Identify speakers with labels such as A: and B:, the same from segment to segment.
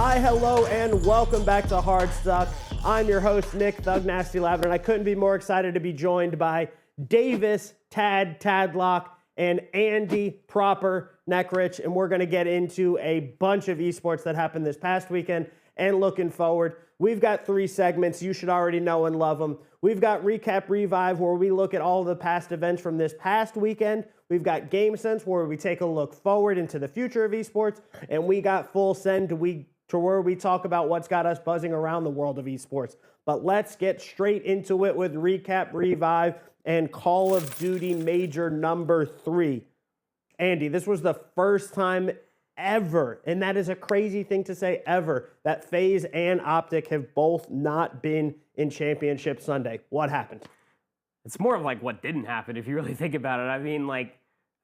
A: Hi, hello, and welcome back to HardStuck. I'm your host, Nick ThugNasty Lavid, and I couldn't be more excited to be joined by Davis, Tadlock, and Andy proper Nekrich, and we're going to get into a bunch of esports that happened this past weekend and looking forward. We've got 3 segments. You should already know and love them. We've got Recap Revive, where we look at all the past events from this past weekend. We've got Game Sense, where we take a look forward into the future of esports. And we got Full Send, to where we talk about what's got us buzzing around the world of esports. But let's get straight into it with Recap Revive and Call of Duty Major number 3. Andy, this was the first time ever, and that is a crazy thing to say ever, that FaZe and Optic have both not been in Championship Sunday. What happened?
B: It's more of like what didn't happen if you really think about it. I mean, like,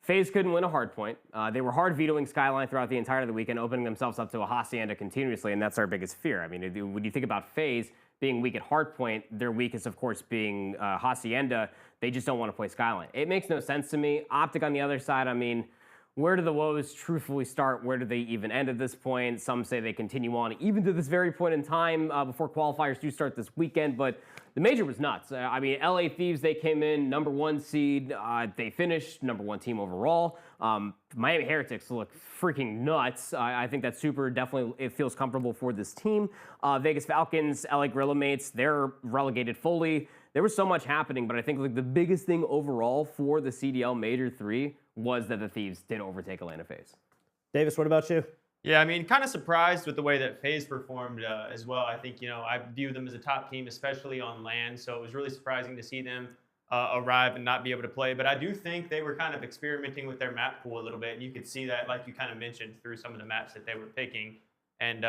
B: FaZe couldn't win a hardpoint. They were hard vetoing Skyline throughout the entirety of the weekend, opening themselves up to a Hacienda continuously, and that's our biggest fear. I mean, when you think about FaZe being weak at hardpoint, their weakest, of course, being Hacienda, they just don't want to play Skyline. It makes no sense to me. Optic on the other side, I mean, where do the woes truthfully start? Where do they even end at this point? Some say they continue on even to this very point in time before qualifiers do start this weekend, but the major was nuts. I mean, LA Thieves, they came in number 1 seed. They finished number 1 team overall. Miami Heretics look freaking nuts. I think that super definitely, it feels comfortable for this team. Vegas Falcons, LA Gorilla Mates, they're relegated fully. There was so much happening, but I think like the biggest thing overall for the CDL Major 3 was that the Thieves did overtake Atlanta FaZe.
A: Davis, what about you?
C: Yeah, I mean, kind of surprised with the way that FaZe performed as well. I think, I view them as a top team, especially on LAN, so it was really surprising to see them arrive and not be able to play. But I do think they were kind of experimenting with their map pool a little bit, and you could see that, like you kind of mentioned, through some of the maps that they were picking and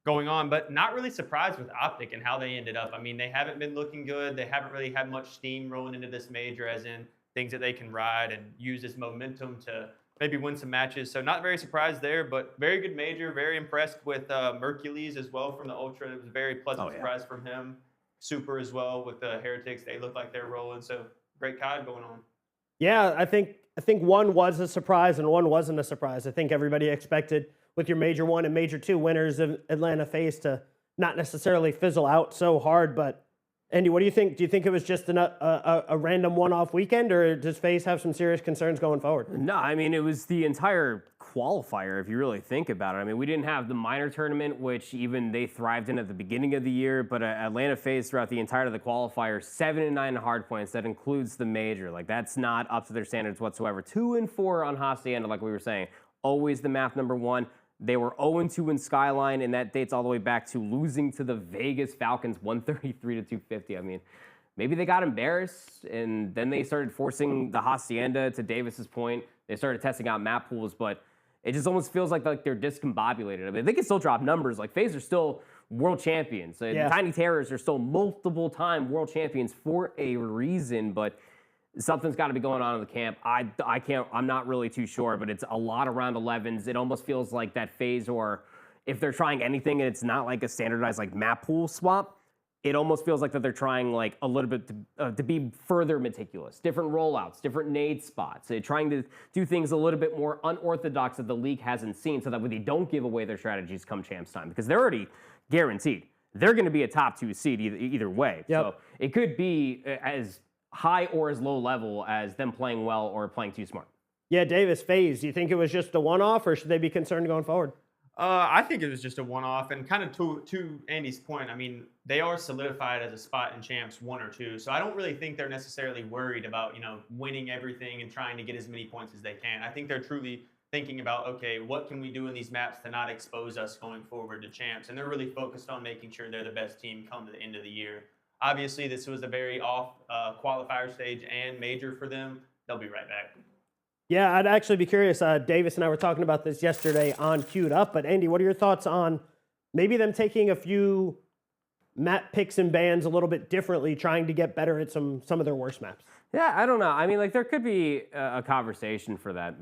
C: going on. But not really surprised with Optic and how they ended up. I mean, they haven't been looking good. They haven't really had much steam rolling into this major, as in things that they can ride and use as momentum to maybe win some matches. So not very surprised there, but very good major. Very impressed with Mercules as well from the Ultra. It was a very pleasant surprise from him. Super as well with the Heretics. They look like they're rolling. So great COD going on.
A: Yeah, I think one was a surprise and one wasn't a surprise. I think everybody expected with your Major 1 and Major 2 winners of Atlanta FaZe to not necessarily fizzle out so hard, but Andy, what do you think? Do you think it was just a random one-off weekend, or does FaZe have some serious concerns going forward?
B: No, I mean, it was the entire qualifier, if you really think about it. I mean, we didn't have the minor tournament, which even they thrived in at the beginning of the year, but Atlanta FaZe throughout the entirety of the qualifier, 7-9 hard points. That includes the major. Like, that's not up to their standards whatsoever. 2-4 on Hacienda, like we were saying. Always the map number 1. They were 0-2 in Skyline, and that dates all the way back to losing to the Vegas Falcons 133-250. I mean, maybe they got embarrassed, and then they started forcing the Hacienda, to Davis's point. They started testing out map pools, but it just almost feels like they're discombobulated. I mean, they can still drop numbers. Like, FaZe are still world champions. The Tiny Terrors are still multiple-time world champions for a reason, but something's got to be going on in the camp. I'm not really too sure, but it's a lot of round 11s. It almost feels like that FaZe, or if they're trying anything and it's not like a standardized like map pool swap, it almost feels like that they're trying like a little bit to be further meticulous. Different rollouts, different nade spots. They're trying to do things a little bit more unorthodox that the league hasn't seen, so that way they don't give away their strategies come champs time, because they're already guaranteed. They're going to be a top 2 seed either way.
A: Yep.
B: So it could be as high or as low level as them playing well or playing too smart.
A: Yeah, Davis, FaZe, do you think it was just a one-off, or should they be concerned going forward?
C: I think it was just a one-off, and kind of to Andy's point, I mean, they are solidified as a spot in champs 1 or 2, so I don't really think they're necessarily worried about, winning everything and trying to get as many points as they can. I think they're truly thinking about, okay, what can we do in these maps to not expose us going forward to champs, and they're really focused on making sure they're the best team come to the end of the year. Obviously, this was a very off qualifier stage and major for them. They'll be right back.
A: Yeah, I'd actually be curious. Davis and I were talking about this yesterday on Queued Up, but Andy, what are your thoughts on maybe them taking a few map picks and bans a little bit differently, trying to get better at some of their worst maps?
B: Yeah, I don't know. I mean, like, there could be a conversation for that,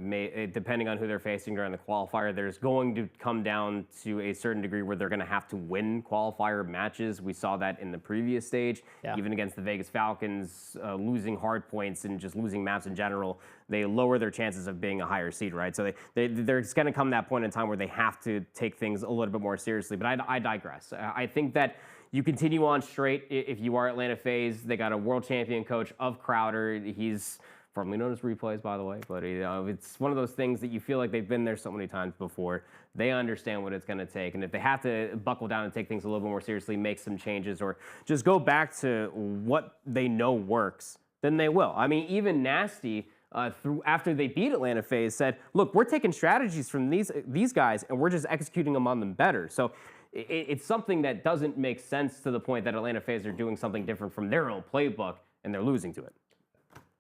B: depending on who they're facing during the qualifier. There's going to come down to a certain degree where they're going to have to win qualifier matches. We saw that in the previous stage, even against the Vegas Falcons, losing hard points and just losing maps in general. They lower their chances of being a higher seed, right? So there's going to come that point in time where they have to take things a little bit more seriously. But I digress. I think that you continue on straight if you are Atlanta FaZe. They got a world champion coach of Crowder. He's formerly known as Replays, by the way, but it's one of those things that you feel like they've been there so many times before. They understand what it's going to take, and if they have to buckle down and take things a little bit more seriously, make some changes, or just go back to what they know works, then they will. I mean, even Nasty, after they beat Atlanta FaZe, said, look, we're taking strategies from these guys, and we're just executing them on them better. So it's something that doesn't make sense to the point that Atlanta FaZe are doing something different from their own playbook, and they're losing to it.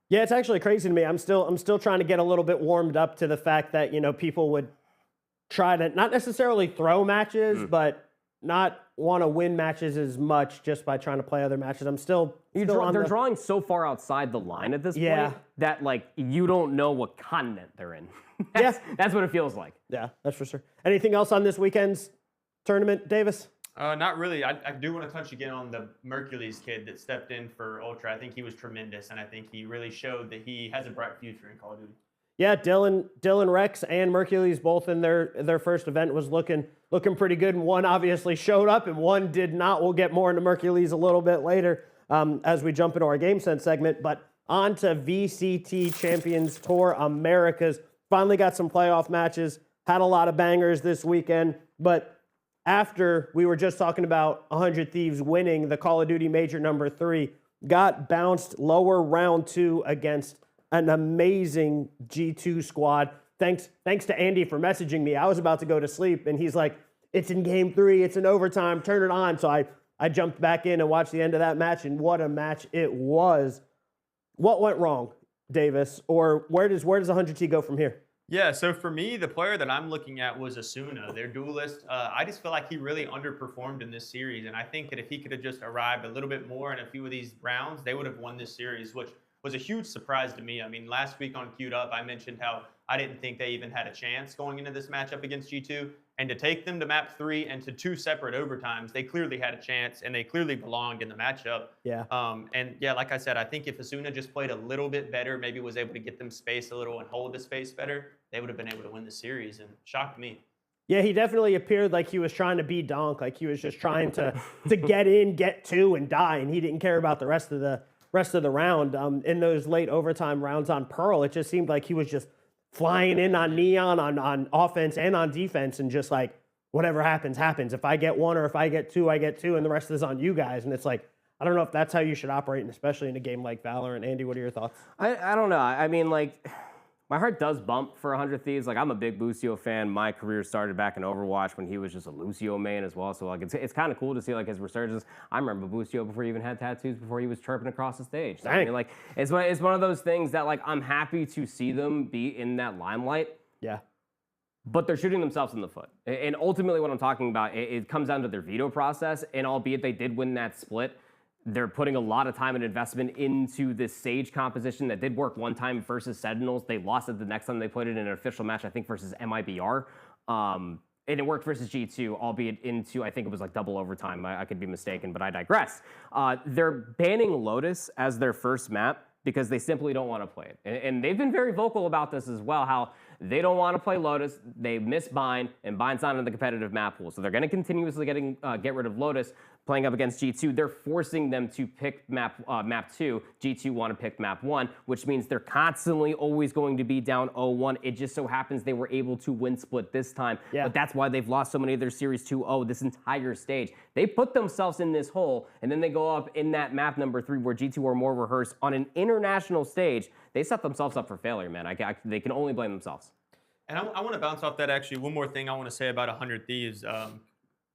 A: Yeah, it's actually crazy to me. I'm still trying to get a little bit warmed up to the fact that, people would try to not necessarily throw matches, but not want to win matches as much just by trying to play other matches. I'm still
B: they're drawing so far outside the line at this point that, like, you don't know what continent they're in. That's what it feels like.
A: Yeah, that's for sure. Anything else on this weekend's tournament, Davis?
C: Not really. I do want to touch again on the Mercules kid that stepped in for Ultra. I think he was tremendous, and I think he really showed that he has a bright future in Call of Duty.
A: Yeah, Dylan Rex and Mercules both in their first event was looking pretty good, and one obviously showed up and one did not. We'll get more into Mercules a little bit later as we jump into our Game Sense segment, but on to VCT Champions Tour Americas. Finally got some playoff matches, had a lot of bangers this weekend, but after we were just talking about 100Th's winning the Call of Duty Major number 3, got bounced lower round 2 against an amazing G2 squad. Thanks to Andy for messaging me. I was about to go to sleep, and he's like, it's in game 3, it's in overtime, turn it on. So I jumped back in and watched the end of that match, and what a match it was. What went wrong, Davis? Or where does 100T go from here?
C: Yeah, so for me, the player that I'm looking at was Asuna, their duelist. I just feel like he really underperformed in this series, and I think that if he could have just arrived a little bit more in a few of these rounds, they would have won this series, which was a huge surprise to me. I mean, last week on Queued Up, I mentioned how I didn't think they even had a chance going into this matchup against G2, and to take them to map 3 and to 2 separate overtimes, they clearly had a chance, and they clearly belonged in the matchup.
A: Yeah.
C: And yeah, like I said, I think if Asuna just played a little bit better, maybe was able to get them space a little and hold the space better, they would have been able to win the series, and shocked me.
A: Yeah, he definitely appeared like he was trying to be Donk, like he was just trying to get in, get 2, and die, and he didn't care about the rest of the round. In those late overtime rounds on Pearl, it just seemed like he was just flying in on Neon on offense and on defense, and just like, whatever happens, happens. If I get 1 or if I get 2, I get 2, and the rest is on you guys. And it's like, I don't know if that's how you should operate, and especially in a game like Valorant. Andy, what are your thoughts?
B: I don't know. I mean, like, my heart does bump for 100Th's. Like, I'm a big Lucio fan. My career started back in Overwatch when he was just a Lucio main as well. So, like, it's kind of cool to see, like, his resurgence. I remember Lucio before he even had tattoos, before he was chirping across the stage. So, I mean, like, it's one of those things that, like, I'm happy to see them be in that limelight.
A: Yeah.
B: But they're shooting themselves in the foot. And ultimately what I'm talking about, it comes down to their veto process. And albeit they did win that split, they're putting a lot of time and investment into this Sage composition that did work one time versus Sentinels. They lost it the next time they played it in an official match, I think, versus MIBR. And it worked versus G2, albeit into, I think it was like double overtime. I could be mistaken, but I digress. They're banning Lotus as their first map because they simply don't want to play it. And they've been very vocal about this as well, how they don't want to play Lotus. They miss Bind, and Bind's not in the competitive map pool. So they're going to continuously get rid of Lotus. Playing up against G2, they're forcing them to pick map 2. G2 want to pick map 1, which means they're constantly always going to be down 0-1. It just so happens they were able to win split this time, but that's why they've lost so many of their series 2-0 this entire stage. They put themselves in this hole, and then they go up in that map number 3 where G2 are more rehearsed on an international stage. They set themselves up for failure, man. They can only blame themselves.
C: And I want to bounce off that, actually. One more thing I want to say about 100Th's.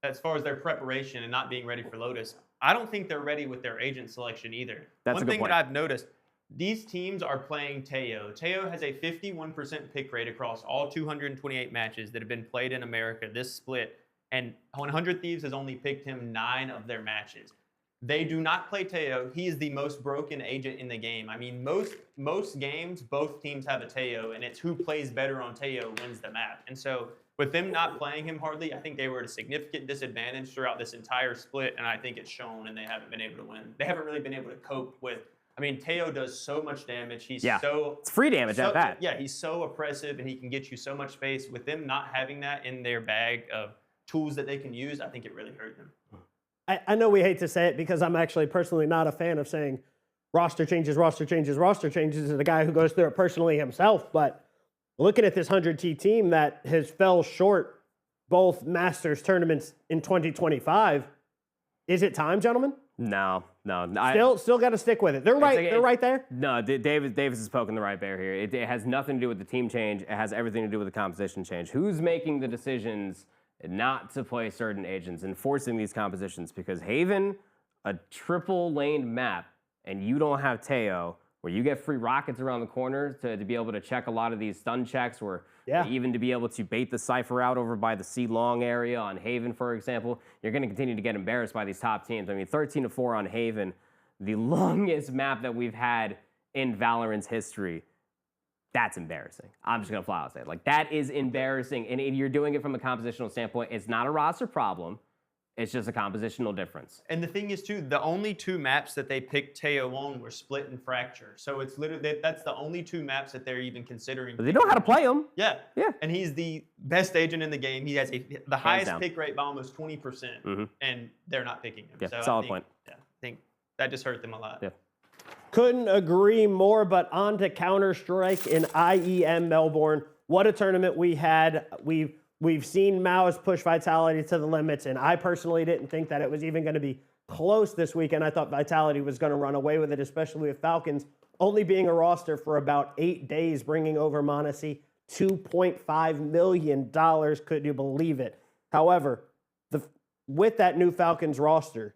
C: As far as their preparation and not being ready for Lotus, I don't think they're ready with their agent selection either.
B: That's
C: one thing that I've noticed, these teams are playing Teo. Teo has a 51% pick rate across all 228 matches that have been played in America this split. And 100 Thieves has only picked him 9 of their matches. They do not play Teo. He is the most broken agent in the game. I mean, most games, both teams have a Teo, and it's who plays better on Teo wins the map. And so with them not playing him hardly, I think they were at a significant disadvantage throughout this entire split, and I think it's shown, and they haven't been able to win. They haven't really been able to cope with. I mean, Teo does so much damage. He's
B: it's free damage at that.
C: Yeah, he's so oppressive, and he can get you so much space. With them not having that in their bag of tools that they can use, I think it really hurt them.
A: I know we hate to say it because I'm actually personally not a fan of saying roster changes to the guy who goes through it personally himself. But looking at this 100T team that has fell short both Masters tournaments in 2025, is it time, gentlemen?
B: No.
A: Still got to stick with it. They're right there.
B: No, Davis is poking the right bear here. It has nothing to do with the team change. It has everything to do with the composition change. Who's making the decisions not to play certain agents and forcing these compositions? Because Haven, a triple lane map, and you don't have Teo, where you get free rockets around the corner to be able to check a lot of these stun checks, or even to be able to bait the Cypher out over by the C long area on Haven, for example, you're going to continue to get embarrassed by these top teams. I mean, 13-4 on Haven, the longest map that we've had in Valorant's history. That's embarrassing. I'm just going to flat out say it. Like, that is embarrassing. And you're doing it from a compositional standpoint. It's not a roster problem. It's just a compositional difference.
C: And the thing is, too, the only 2 maps that they picked Teo on were Split and Fracture. So it's literally, that's the only 2 maps that they're even considering.
B: But they know how to play them.
C: Yeah. And he's the best agent in the game. He has the highest pick rate by almost 20%. And they're not picking him.
B: Yeah,
C: so
B: solid point.
C: Yeah, I think that just hurt them a lot.
B: Yeah.
A: Couldn't agree more, but on to Counter-Strike in IEM Melbourne. What a tournament we had. We've seen Mao's push Vitality to the limits, and I personally didn't think that it was even going to be close this weekend. I thought Vitality was going to run away with it, especially with Falcons only being a roster for about 8 days, bringing over Monacy $2.5 million. Could you believe it? However, with that new Falcons roster,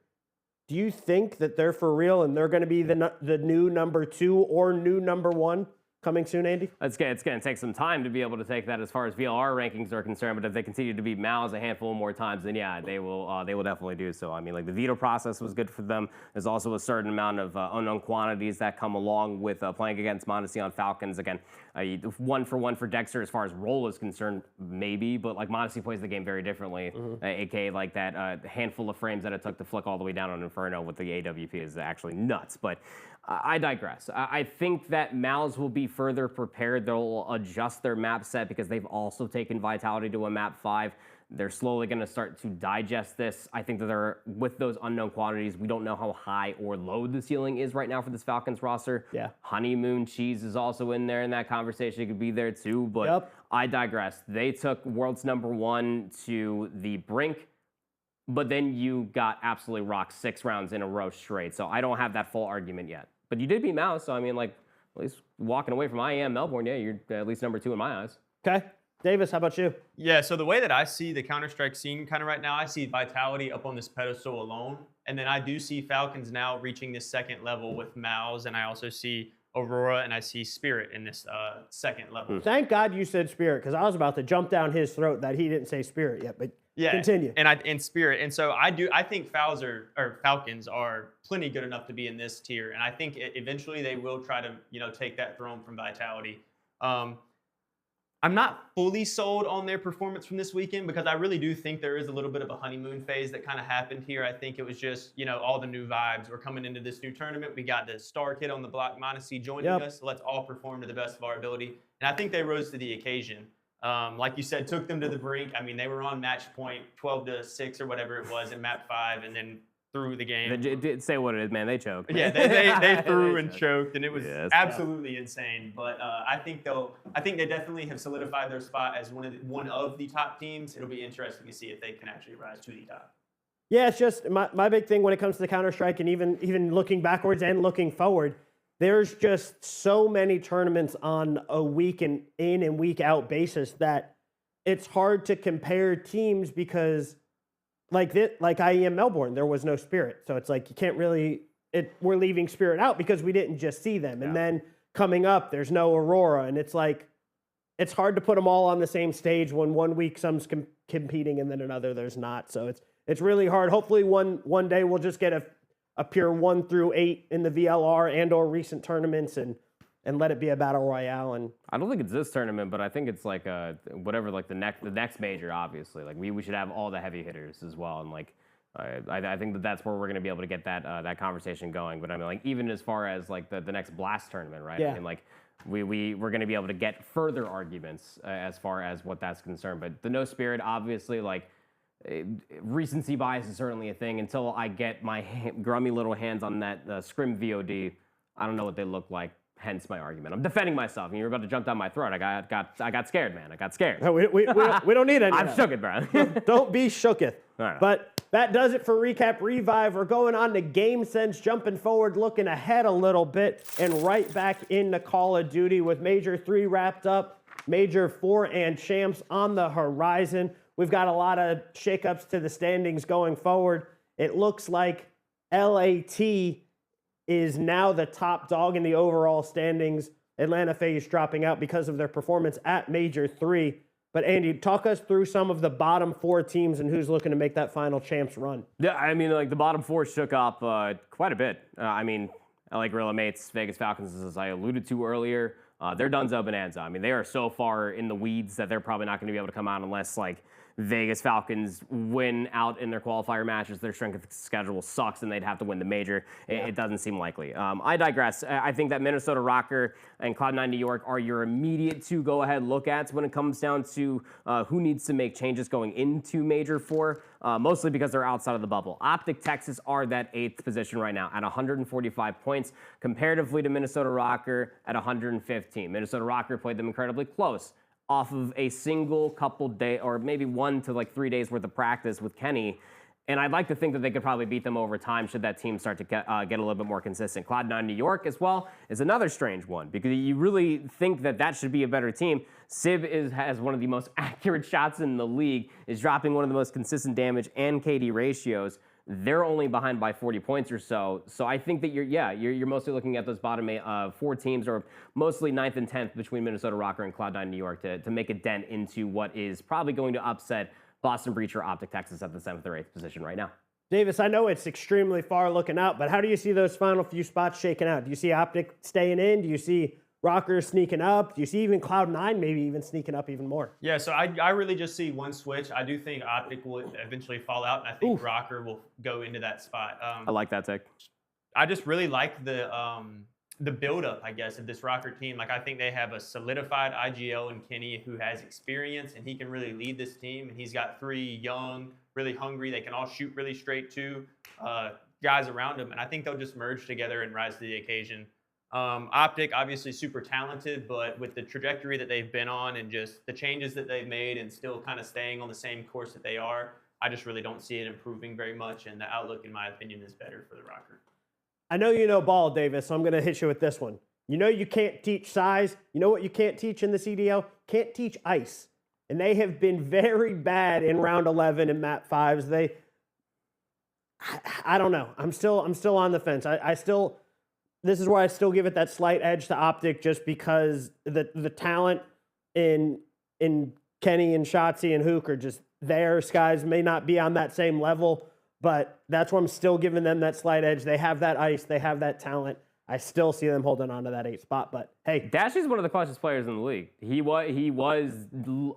A: do you think that they're for real and they're going to be the new number 2 or new number 1 coming soon, Andy?
B: It's going to take some time to be able to take that as far as VLR rankings are concerned, but if they continue to beat Mao's a handful more times, then yeah, they will definitely do so. I mean, like, the veto process was good for them. There's also a certain amount of unknown quantities that come along with playing against Monacy on Falcons. Again, 1-for-1 for Dexter as far as role is concerned, maybe, but like Monacy plays the game very differently. AKA like that handful of frames that it took to flick all the way down on Inferno with the AWP is actually nuts. But I digress. I think that Mals will be further prepared. They'll adjust their map set because they've also taken Vitality to a map 5. They're slowly going to start to digest this. I think that they're, with those unknown quantities, we don't know how high or low the ceiling is right now for this Falcons roster.
A: Yeah.
B: Honeymoon Cheese is also in there in that conversation. It could be there too, but I digress. They took world's number 1 to the brink, but then you got absolutely rocked 6 rounds in a row straight. So I don't have that full argument yet. But you did beat Mouse, so I mean, like, at least walking away from IEM Melbourne, yeah, you're at least number 2 in my eyes.
A: Okay. Davis, how about you?
C: Yeah, so the way that I see the Counter-Strike scene kind of right now, I see Vitality up on this pedestal alone. And then I do see Falcons now reaching this second level with Mouse, and I also see Aurora and I see Spirit in this second level.
A: Thank God you said Spirit, because I was about to jump down his throat that he didn't say Spirit yet, but continue.
C: And Spirit. And so I think Falcons are plenty good enough to be in this tier. And I think eventually they will try to, take that throne from Vitality. I'm not fully sold on their performance from this weekend because I really do think there is a little bit of a honeymoon phase that kind of happened here. I think it was just, all the new vibes. We're coming into this new tournament. We got the star kid on the block, Monacy, joining us. So let's all perform to the best of our ability. And I think they rose to the occasion. Like you said, took them to the brink. I mean, they were on match point 12-6 or whatever it was in map 5 and then threw the game.
B: Say what it is, man. They choked.
C: Yeah, they threw and choked, and it was absolutely insane. But I think they definitely have solidified their spot as one of the top teams. It'll be interesting to see if they can actually rise to the top.
A: Yeah, it's just my big thing when it comes to Counter-Strike, and even looking backwards and looking forward, there's just so many tournaments on a week in and week out basis that it's hard to compare teams because like IEM Melbourne, there was no Spirit. So it's like you can't really we're leaving Spirit out because we didn't just see them. And then coming up, there's no Aurora. And it's like it's hard to put them all on the same stage when one week some's competing and then another there's not. So it's really hard. Hopefully one day we'll just get a pure 1 through 8 in the VLR and or recent tournaments and let it be a battle royale. And
B: I don't think it's this tournament, but I think it's like whatever, like the next major, obviously. Like we should have all the heavy hitters as well, and like I think that's where we're going to be able to get that conversation going. But I mean, like even as far as like the next Blast tournament, right?
A: Yeah.
B: I mean, like we're going to be able to get further arguments as far as what that's concerned. But the no spirit, obviously, like recency bias is certainly a thing. Until I get my grummy little hands on that Scrim VOD, I don't know what they look like. Hence my argument. I'm defending myself, and you're about to jump down my throat. I got scared, man. I got scared.
A: No, we don't need any.
B: I'm shooketh, bro.
A: Don't be shooketh.
B: Right.
A: But that does it for Recap Revive. We're going on to Game Sense, jumping forward, looking ahead a little bit, and right back into Call of Duty with Major 3 wrapped up, Major 4 and Champs on the horizon. We've got a lot of shakeups to the standings going forward. It looks like LAT is now the top dog in the overall standings. Atlanta FaZe dropping out because of their performance at Major 3. But Andy, talk us through some of the bottom 4 teams and who's looking to make that final champs run.
B: Yeah, I mean, like the bottom 4 shook up quite a bit. I mean, LA Gorilla Mates, Vegas Falcons, as I alluded to earlier, they're Dunzo Bonanza. I mean, they are so far in the weeds that they're probably not going to be able to come out unless like Vegas Falcons win out in their qualifier matches. Their strength of schedule sucks, and they'd have to win the major.
A: Yeah.
B: It doesn't seem likely. I digress. I think that Minnesota Rocker and Cloud9 New York are your immediate 2 go-ahead look-ats when it comes down to who needs to make changes going into Major 4, mostly because they're outside of the bubble. Optic Texas are that 8th position right now at 145 points, comparatively to Minnesota Rocker at 115. Minnesota Rocker played them incredibly close, off of a single couple day or maybe 1 to like 3 days worth of practice with Kenny. And I'd like to think that they could probably beat them over time should that team start to get a little bit more consistent. Cloud9 New York as well is another strange one because you really think that should be a better team. Sib has one of the most accurate shots in the league, is dropping one of the most consistent damage and KD ratios. They're only behind by 40 points or so. So I think that you're mostly looking at those bottom 4 teams, or mostly 9th and 10th between Minnesota Rocker and Cloud9 New York to make a dent into what is probably going to upset Boston Breach or Optic Texas at the 7th or 8th position right now.
A: Davis, I know it's extremely far looking out, but how do you see those final few spots shaking out? Do you see Optic staying in? Do you see Rocker sneaking up? Do you see even Cloud9 maybe even sneaking up even more?
C: Yeah, so I really just see one switch. I do think Optic will eventually fall out, and I think Rocker will go into that spot.
B: I like that take.
C: I just really like the build-up, I guess, of this Rocker team. Like, I think they have a solidified IGL in Kenny who has experience, and he can really lead this team. And he's got 3 young, really hungry, they can all shoot really straight too, guys around him. And I think they'll just merge together and rise to the occasion. Optic, obviously super talented, but with the trajectory that they've been on and just the changes that they've made and still kind of staying on the same course that they are, I just really don't see it improving very much. And the outlook, in my opinion, is better for the Rocker.
A: I know you know ball, Davis, so I'm going to hit you with this one. You know you can't teach size. You know what you can't teach in the CDL? Can't teach ice. And they have been very bad in round 11 and map 5s. I don't know. I'm still on the fence. This is where I still give it that slight edge to Optic, just because the talent in Kenny and Shotzi and Hook are just there. Skies may not be on that same level, but that's why I'm still giving them that slight edge. They have that ice. They have that talent. I still see them holding on to that 8th spot, but hey.
B: Dashy's one of the clutchest players in the league. He was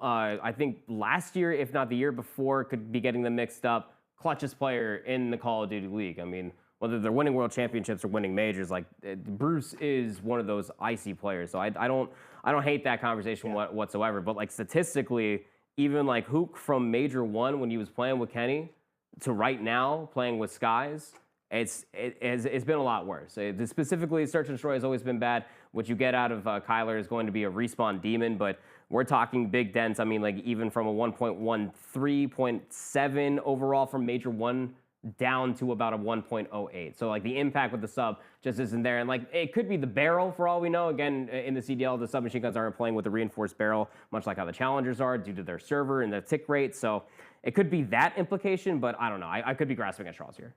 B: I think last year, if not the year before, could be getting them mixed up, clutchest player in the Call of Duty League. I mean, whether they're winning world championships or winning majors, like Bruce is one of those icy players. So I don't hate that conversation whatsoever. But like statistically, even like Hook from Major 1 when he was playing with Kenny to right now playing with Skies, it's been a lot worse. Specifically, Search and Destroy has always been bad. What you get out of Kyler is going to be a respawn demon, but we're talking big dents. I mean, like even from a 1.13.7 overall from Major 1 down to about a 1.08. So like the impact with the sub just isn't there. And like it could be the barrel for all we know. Again, in the CDL, the submachine guns aren't playing with the reinforced barrel, much like how the challengers are due to their server and the tick rate. So it could be that implication, but I don't know. I could be grasping at straws here.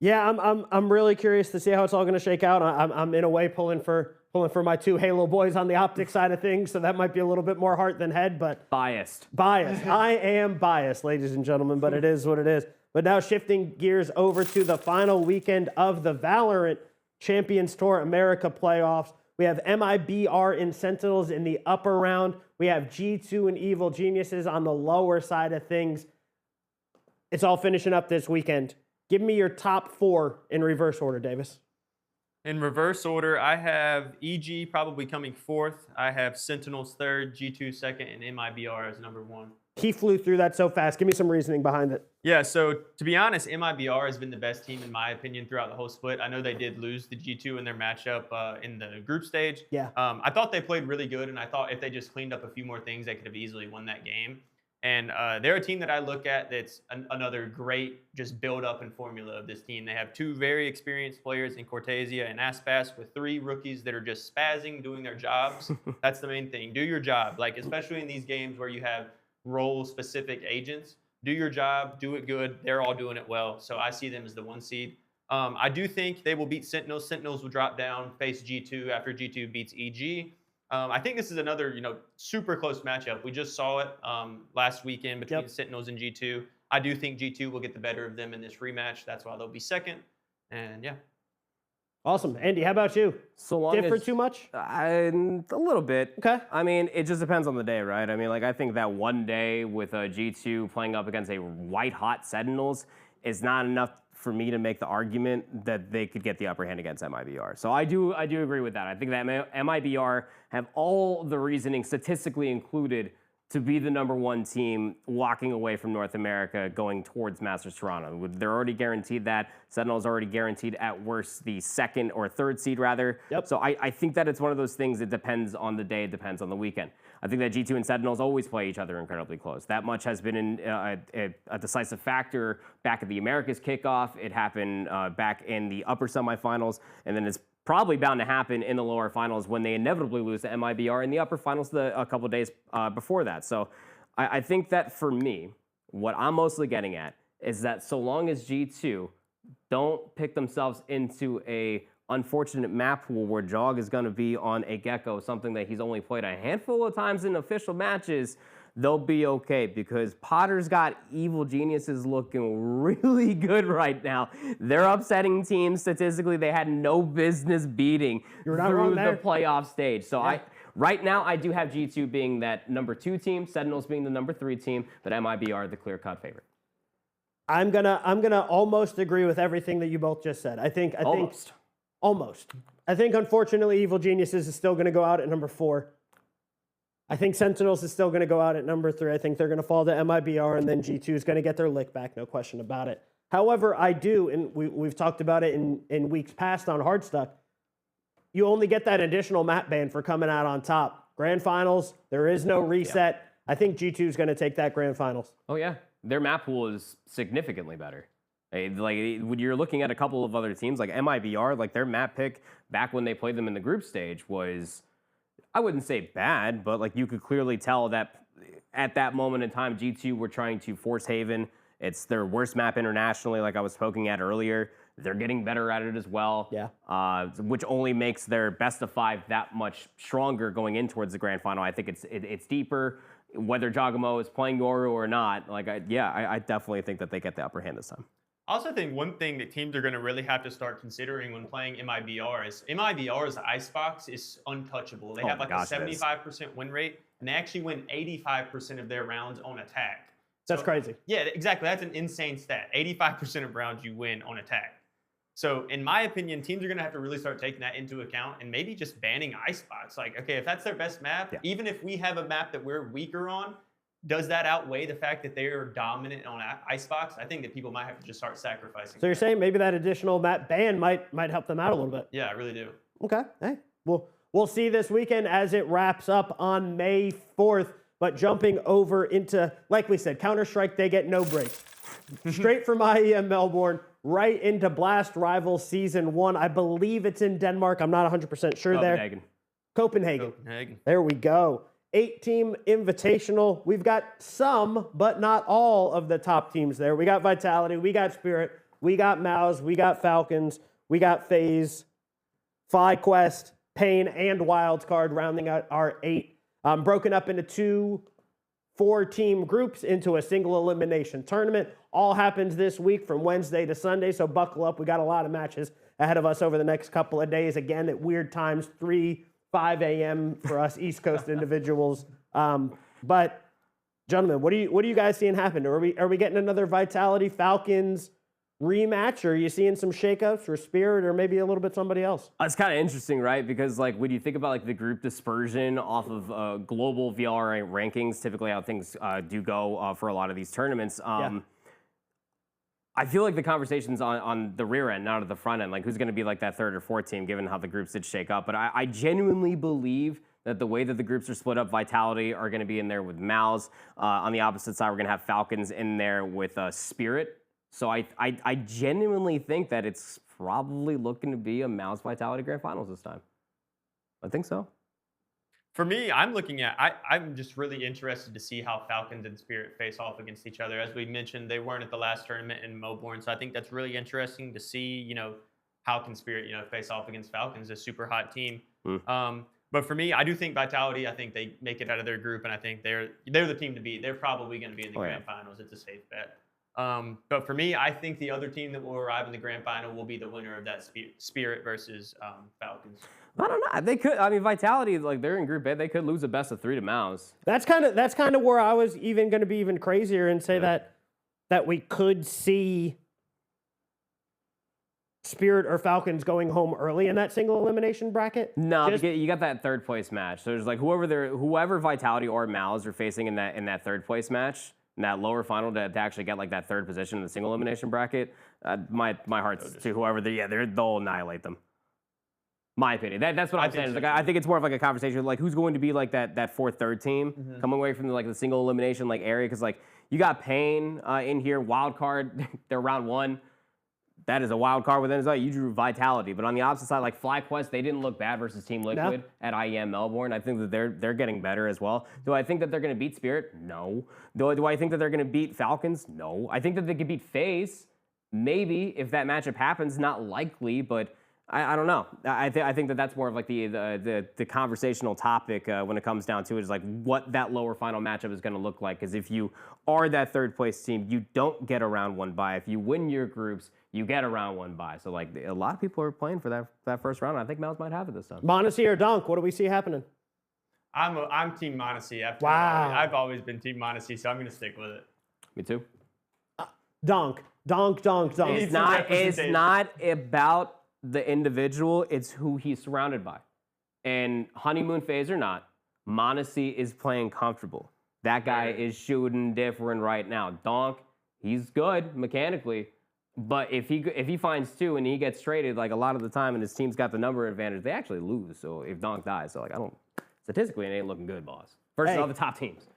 A: Yeah, I'm really curious to see how it's all going to shake out. I'm in a way pulling for my two Halo boys on the optic side of things, so that might be a little bit more heart than head, but
B: Biased.
A: I am biased, ladies and gentlemen, but it is what it is. But now shifting gears over to the final weekend of the Valorant Champions Tour America playoffs. We have MIBR and Sentinels in the upper round. We have G2 and Evil Geniuses on the lower side of things. It's all finishing up this weekend. Give me your top 4 in reverse order, Davis.
C: In reverse order, I have EG probably coming 4th. I have Sentinels 3rd, G2 2nd, and MIBR as number 1.
A: He flew through that so fast. Give me some reasoning behind it.
C: Yeah, so to be honest, MIBR has been the best team in my opinion throughout the whole split. I know they did lose the G2 in their matchup in the group stage.
A: Yeah.
C: I thought they played really good, and I thought if they just cleaned up a few more things, they could have easily won that game. And they're a team that I look at that's another great just build-up and formula of this team. They have 2 very experienced players in Cortesia and Aspas with 3 rookies that are just spazzing, doing their jobs. That's the main thing. Do your job. Like, especially in these games where you have role-specific agents, do your job, do it good. They're all doing it well. So I see them as the 1 seed. I do think they will beat Sentinels. Sentinels will drop down, face G2 after G2 beats EG. I think this is another, super close matchup. We just saw it last weekend between Sentinels and G2. I do think G2 will get the better of them in this rematch. That's why they'll be 2nd. And yeah.
A: Awesome. Andy, how about you?
B: So long
A: Differ
B: as,
A: too much?
B: A little bit.
A: Okay.
B: I mean, it just depends on the day, right? I mean, I think that one day with a G2 playing up against a white-hot Sentinels is not enough for me to make the argument that they could get the upper hand against MIBR. So I do agree with that. I think that MIBR have all the reasoning statistically included to be the number 1 team walking away from North America going towards Masters Toronto. They're already guaranteed that. Sentinel's already guaranteed at worst the 2nd or 3rd seed rather.
A: Yep.
B: So I think that it's one of those things that depends on the day, it depends on the weekend. I think that G2 and Sentinels always play each other incredibly close. That much has been a decisive factor back at the Americas kickoff. It happened back in the upper semifinals, and then it's probably bound to happen in the lower finals when they inevitably lose to MIBR in the upper finals a couple of days before that. So I think that for me, what I'm mostly getting at is that so long as G2 don't pick themselves into a unfortunate map pool where Jog is going to be on a Gecko, something that he's only played a handful of times in official matches, they'll be okay because Potter's got Evil Geniuses looking really good right now. They're upsetting teams statistically they had no business beating through the playoff stage. So right now I do have G2 being that number 2 team, Sentinels being the number 3 team, but MIBR the clear-cut favorite.
A: I'm gonna almost agree with everything that you both just said. I think almost. I think unfortunately Evil Geniuses is still gonna go out at number 4. I think Sentinels is still going to go out at number 3. I think they're going to fall to MIBR, and then G2 is going to get their lick back, no question about it. However, I do, and we've talked about it in weeks past on HardStuck, you only get that additional map ban for coming out on top. Grand Finals, there is no reset. Yeah. I think G2 is going to take that Grand Finals.
B: Oh, yeah. Their map pool is significantly better. Like, when you're looking at a couple of other teams, like MIBR, like their map pick back when they played them in the group stage was, I wouldn't say bad, but like you could clearly tell that at that moment in time, G2 were trying to force Haven. It's their worst map internationally, like I was poking at earlier. They're getting better at it as well, which only makes their best of 5 that much stronger going in towards the grand final. I think it's deeper. Whether Jogamo is playing Yoru or not, like I definitely think that they get the upper hand this time.
C: I also think one thing that teams are going to really have to start considering when playing MIBR is MIBR's icebox is untouchable. They have like a 75% win rate, and they actually win 85% of their rounds on attack.
A: That's crazy.
C: Yeah, exactly. That's an insane stat. 85% of rounds you win on attack. So in my opinion, teams are going to have to really start taking that into account and maybe just banning icebox. Like, okay, if that's their best map, even if we have a map that we're weaker on, does that outweigh the fact that they are dominant on Icebox? I think that people might have to just start sacrificing.
A: So you're saying maybe that additional map ban might help them out a little bit?
C: Yeah, I really do.
A: Okay. Hey, we'll see this weekend as it wraps up on May 4th. But jumping over into, like we said, Counter-Strike, they get no break. Straight from IEM Melbourne, right into Blast Rivals Season 1. I believe it's in Denmark. I'm not 100% sure there. Copenhagen. There we go. 8-team invitational. We've got some, but not all of the top teams there. We got Vitality, we got Spirit, We got Mouse, we got Falcons, we got FaZe, FlyQuest, Pain, and Wildcard rounding out our 8. Broken up into 2 4-team groups into a single elimination tournament. All happens this week from Wednesday to Sunday, so buckle up. We got a lot of matches ahead of us over the next couple of days. Again, at weird times, 5 a.m. for us East Coast individuals. But gentlemen, what are you guys seeing happen? Are we getting another Vitality Falcons rematch, or are you seeing some shakeups for Spirit, or maybe a little bit somebody else?
B: It's kind of interesting, right? Because like when you think about like the group dispersion off of global VLR rankings, typically how things do go for a lot of these tournaments. I feel like the conversation's on the rear end, not at the front end. Like who's going to be like that 3rd or 4th team, given how the groups did shake up. But I genuinely believe that the way that the groups are split up, Vitality are going to be in there with Mouse. On the opposite side, we're going to have Falcons in there with Spirit. So I genuinely think that it's probably looking to be a Mouse Vitality Grand Finals this time. I think so.
C: For me, I'm just really interested to see how Falcons and Spirit face off against each other. As we mentioned, they weren't at the last tournament in Melbourne, so I think that's really interesting to see, how can Spirit, face off against Falcons, a super hot team. But for me, I do think Vitality, I think they make it out of their group, and I think they're the team to beat. They're probably going to be in the grand finals. It's a safe bet. But for me, I think the other team that will arrive in the grand final will be the winner of that Spirit versus Falcons.
B: I don't know. They could. I mean, Vitality, like they're in Group A. They could lose a best of 3 to Mouse.
A: That's kind of where I was even going to be even crazier and say that we could see Spirit or Falcons going home early in that single elimination bracket.
B: No, you got that 3rd place match. So there's like whoever Vitality or Mouse are facing in that 3rd place match. In that lower final to actually get like that 3rd position in the single elimination bracket, my heart's to whoever they'll annihilate them. My opinion. That's what I'm saying. Like, I think it's more of like a conversation like who's going to be like that 4th, 3rd team coming away from the single elimination area, because like you got Pain in here, wild card, they're round 1. That is a wild card within itself. You drew Vitality, but on the opposite side, like FlyQuest, they didn't look bad versus Team Liquid at IEM Melbourne. I think that they're getting better as well. Do I think that they're going to beat Spirit? No. Do I think that they're going to beat Falcons? No. I think that they could beat FaZe. Maybe if that matchup happens, not likely, but I don't know. I think that that's more of like the conversational topic when it comes down to it, is like what that lower final matchup is going to look like. Because if you are that 3rd place team, you don't get a round 1 bye. If you win your groups, you get a round 1 bye. So like a lot of people are playing for that first round. I think Mouse might have it this time.
A: Monacy or Dunk? What do we see happening?
C: I'm Team Monacy.
A: Wow.
C: I've always been Team Monacy, so I'm going to stick with it.
B: Me too.
A: Dunk.
B: It's not about the individual, it's who he's surrounded by. And honeymoon phase or not, Monacy is playing comfortable. That guy is shooting different right now. Donk, he's good mechanically, but if he finds 2 and he gets traded like a lot of the time and his team's got the number advantage, they actually lose. So if Donk dies, so like statistically it ain't looking good, boss. Versus all the top teams.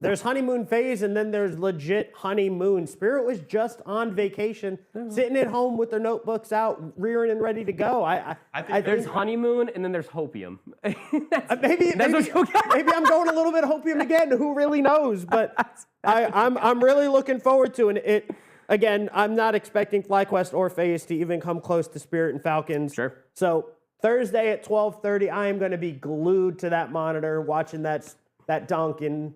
A: There's honeymoon phase, and then there's legit honeymoon. Spirit was just on vacation, sitting at home with their notebooks out, rearing and ready to go. I think
B: there's honeymoon, and then there's hopium.
A: maybe I'm going a little bit hopium again. Who really knows? But I'm really looking forward to it. Again, I'm not expecting FlyQuest or FaZe to even come close to Spirit and Falcons.
B: Sure.
A: So Thursday at 12:30, I am going to be glued to that monitor watching that Dunk and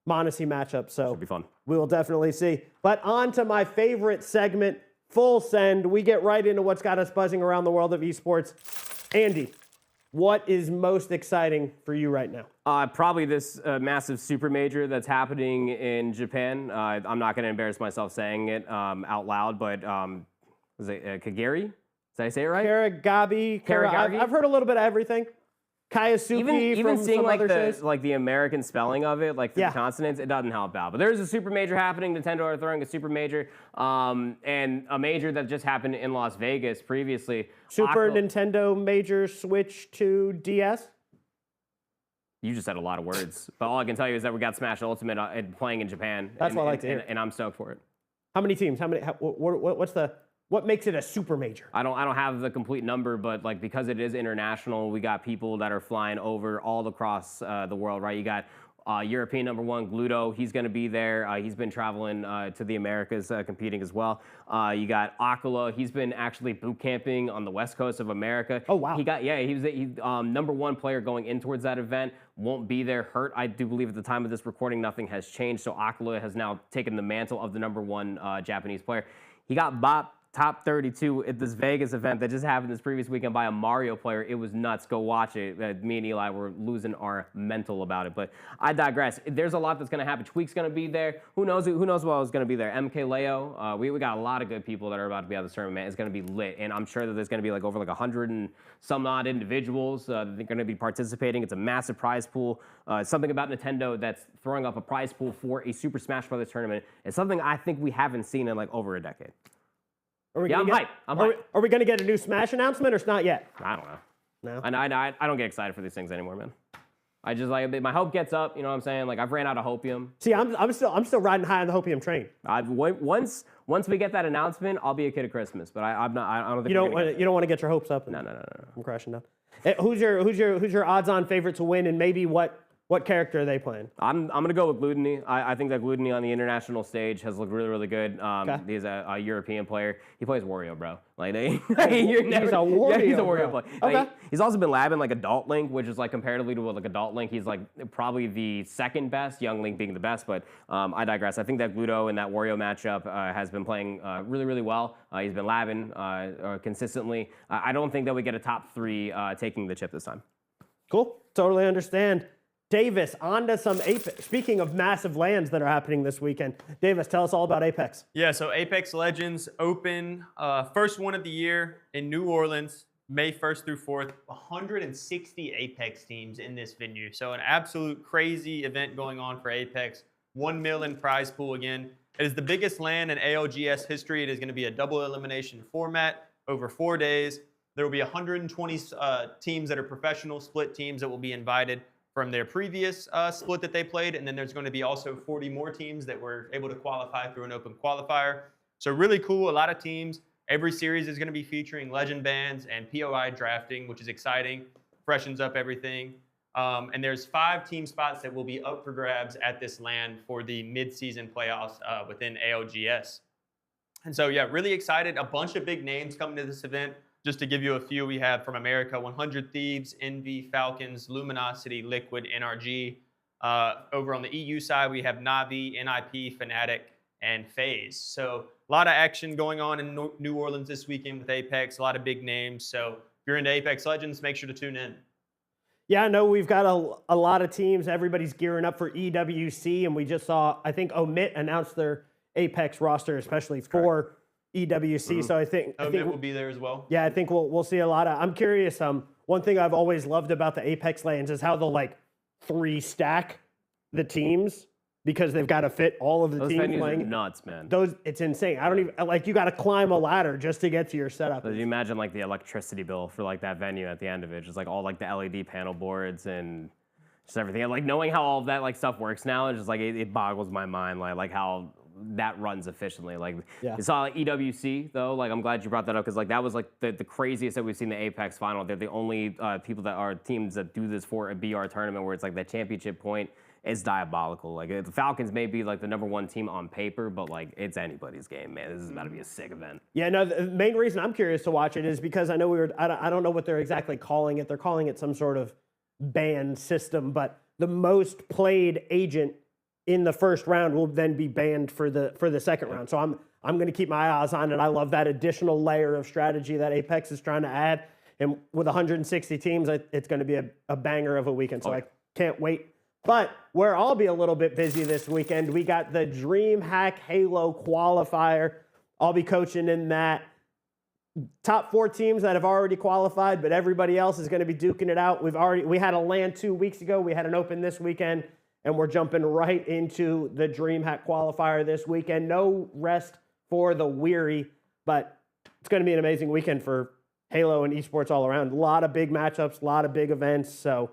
A: Monacy matchup, so
B: should be fun.
A: We will definitely see. But on to my favorite segment, Full Send. We get right into what's got us buzzing around the world of esports. Andy, what is most exciting for you right now?
B: Probably this massive super major that's happening in Japan. I'm not going to embarrass myself saying it out loud, but was it Kagari? Did I say it right?
A: Karagagi. I've heard a little bit of everything. Kayasuki
B: even
A: from
B: seeing
A: some
B: like
A: other shows.
B: like the American spelling of it, like the consonants, it doesn't help out. But there's a super major happening. Nintendo are throwing a super major, and a major that just happened in Las Vegas previously.
A: Super Nintendo major switch to DS.
B: You just said a lot of words, but all I can tell you is that we got Smash Ultimate playing in Japan.
A: That's what I like to hear.
B: And I'm stoked for it.
A: How many teams? What makes it a super major?
B: I don't have the complete number, but like because it is international, we got people that are flying over all across the world, right? You got European number 1, Gluto, he's going to be there. He's been traveling to the Americas competing as well. You got Akula. He's been actually boot camping on the west coast of America.
A: Oh, wow.
B: He was number 1 player going in towards that event. Won't be there, hurt. I do believe at the time of this recording, nothing has changed. So Akula has now taken the mantle of the number 1 Japanese player. He got bopped top 32 at this Vegas event that just happened this previous weekend by a Mario player. It was nuts. Go watch it. Me and Eli were losing our mental about it. But I digress. There's a lot that's going to happen. Tweak's going to be there. Who knows what else is going to be there? MK Leo. We got a lot of good people that are about to be at this tournament. It's going to be lit. And I'm sure that there's going to be over 100 and some odd individuals that are going to be participating. It's a massive prize pool. Something about Nintendo that's throwing up a prize pool for a Super Smash Bros. Tournament. It's something I think we haven't seen in over a decade. I'm hyped.
A: Are we going to get a new Smash announcement or it's not yet?
B: I don't know.
A: No?
B: I don't get excited for these things anymore, man. I just my hope gets up. You know what I'm saying? I've ran out of hopium.
A: See, I'm still riding high on the hopium train.
B: Once we get that announcement, I'll be a kid at Christmas. But I don't think
A: you don't want to get your hopes up.
B: No.
A: I'm crashing down. Who's your odds-on favorite to win, and maybe what character are they playing?
B: I'm gonna go with Gluttony. I think that Gluttony on the international stage has looked really, really good.
A: Okay.
B: He's a European player. He plays Wario, bro.
A: He's a Wario.
B: Yeah, he's a Wario player.
A: Okay.
B: He's also been labbing Adult Link, which is comparatively to Adult Link, he's probably the second best. Young Link being the best, but I digress. I think that Gluto in that Wario matchup has been playing really, really well. He's been labbing consistently. I don't think that we get a top 3 taking the chip this time.
A: Cool. Totally understand. Davis, on to some Apex. Speaking of massive lands that are happening this weekend, Davis, tell us all about Apex.
C: Yeah, so Apex Legends Open, first one of the year in New Orleans, May 1st through 4th. 160 Apex teams in this venue. So an absolute crazy event going on for Apex. $1 million prize pool again. It is the biggest LAN in ALGS history. It is going to be a double elimination format over 4 days. There will be 120 teams that are professional split teams that will be invited from their previous split that they played, and then there's going to be also 40 more teams that were able to qualify through an open qualifier. So really cool, a lot of teams. Every series is going to be featuring legend bands and POI drafting, which is exciting, freshens up everything. And there's 5 team spots that will be up for grabs at this LAN for the mid-season playoffs within ALGS. And so, yeah, really excited. A bunch of big names coming to this event. Just to give you a few, we have from America, 100T's, Envy, Falcons, Luminosity, Liquid, NRG. Over on the EU side, we have Navi, NIP, Fnatic, and FaZe. So a lot of action going on in New Orleans this weekend with Apex, a lot of big names. So if you're into Apex Legends, make sure to tune in.
A: Yeah, no, we've got a lot of teams. Everybody's gearing up for EWC, and we just saw, I think, Omit announce their Apex roster, especially for EWC. So I think
C: Omit will be there as well.
A: Yeah, I think we'll see a lot of. I'm curious. One thing I've always loved about the Apex lanes is how they'll 3 stack the teams because they've got to fit all of the teams playing.
B: Are nuts, man.
A: It's insane. I don't even you got to climb a ladder just to get to your setup.
B: So you imagine the electricity bill for that venue at the end of it, just all the LED panel boards and just everything. And knowing how all of that stuff works now, it's just it boggles my mind how that runs efficiently. You saw EWC though. I'm glad you brought that up because that was the craziest that we've seen the Apex final. They're the only people that are teams that do this for a BR tournament where it's the championship point is diabolical. The Falcons may be the number 1 team on paper, but it's anybody's game, man. This is about to be a sick event.
A: Yeah, no. The main reason I'm curious to watch it is because I know I don't know what they're exactly calling it. They're calling it some sort of ban system, but the most played agent in the first round will then be banned for the second round. So I'm going to keep my eyes on it. I love that additional layer of strategy that Apex is trying to add. And with 160 teams, it's going to be a banger of a weekend. So I can't wait. But where I'll be a little bit busy this weekend, we got the DreamHack Halo qualifier. I'll be coaching in that. Top 4 teams that have already qualified, but everybody else is going to be duking it out. We had a LAN 2 weeks ago. We had an open this weekend. And we're jumping right into the DreamHack qualifier this weekend. No rest for the weary, but it's going to be an amazing weekend for Halo and esports all around. A lot of big matchups, a lot of big events, so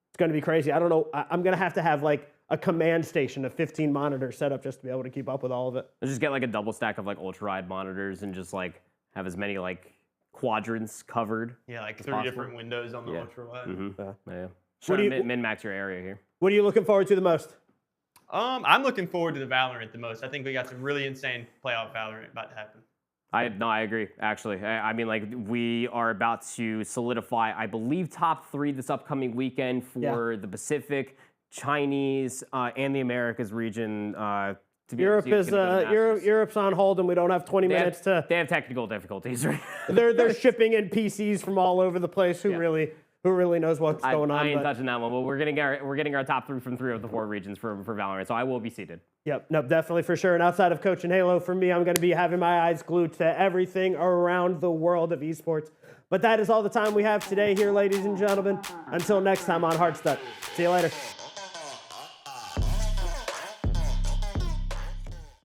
A: it's going to be crazy. I don't know. I'm going to have a command station of 15 monitors set up just to be able to keep up with all of it.
B: Let's just get a double stack of ultra-wide monitors and just have as many quadrants covered.
C: Yeah, 3 different windows on the ultra-wide.
B: Mm-hmm. Yeah.
A: What do you-
B: min-max your area here.
A: What are you looking forward to the most?
C: I'm looking forward to the Valorant the most. I think we got some really insane playoff Valorant about to happen.
B: I agree, actually. I mean, like, we are about to solidify, I believe, top 3 this upcoming weekend for the Pacific, Chinese, and the Americas region.
A: Europe's on hold, and we don't have 20 minutes to.
B: They have technical difficulties, right?
A: They're shipping in PCs from all over the place. Who really knows what's going on?
B: I ain't touching that one, but we're getting our top 3 from 3 of the 4 regions for Valorant, so I will be seated.
A: Yep, no, definitely for sure. And outside of coaching Halo, for me, I'm going to be having my eyes glued to everything around the world of esports. But that is all the time we have today here, ladies and gentlemen. Until next time on HardStuck. See you later.